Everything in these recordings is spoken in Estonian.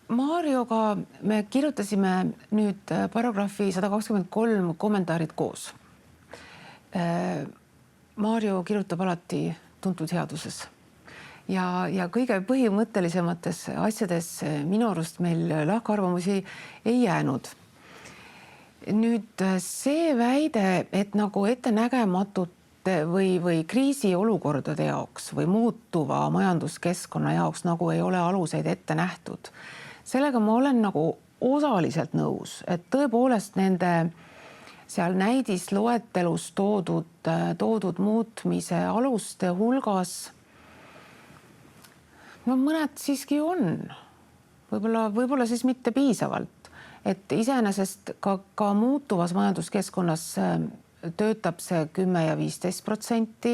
Marioga me kirjutasime nüüd paragrahvi 123 kommentaarid koos. Mario kirjutab alati tuntud headuses ja kõige põhimõttelisemates asjades minu arust meil lahkarvamusi ei jäänud. Nüüd see väide, et nagu ettenägematute või kriisiolukordade jaoks või muutuva majanduskeskkonna jaoks nagu ei ole aluseid ette nähtud. Sellega ma olen nagu osaliselt nõus, et tõepoolest nende seal näidisloetelus toodud muutmise aluste hulgas mõned siiski on. Võib-olla siis mitte piisavalt, et iseenesest ka muutuvas majanduskeskkonnas töötab see 10 ja 15%,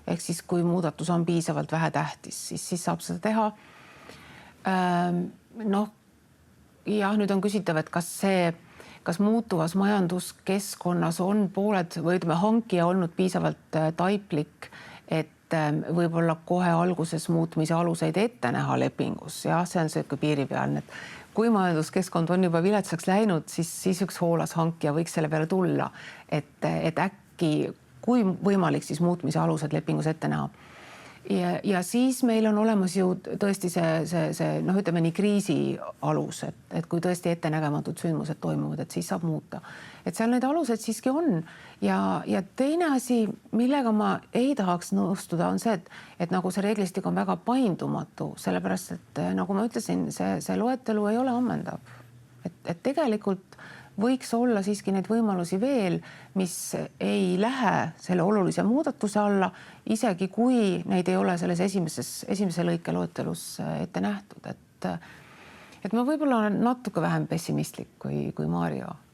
ehk siis kui muudatus on piisavalt vähe tähtis, siis saab seda teha. Nüüd on küsitav, et kas muutuvas majanduskeskkonnas on pooled või hankija olnud piisavalt taiplik, et võib-olla kohe alguses muutmise aluseid ette näha lepingus. Jah, see on selline piiripealne, et kui majanduskeskkond on juba viletsaks läinud, siis üks hoolas hankija võiks selle peale tulla, et äkki, kui võimalik, siis muutmise alused lepingus ette näha. Ja siis meil on olemas ju tõesti see ütleme nii kriisi alus, et kui tõesti ettenägematud sündmused toimuvad, et siis saab muuta. Et seal need alused siiski on. Ja teine asi, millega ma ei tahaks nõustuda, on see, et nagu see reeglistik on väga paindumatu, sellepärast, et nagu ma ütlesin, see loetelu ei ole ammendav. Et tegelikult võiks olla siiski neid võimalusi veel, mis ei lähe selle olulise muudatuse alla, isegi kui neid ei ole selles esimese lõike loetelus ette nähtud. Et ma võib-olla olen natuke vähem pessimistlik kui Mario.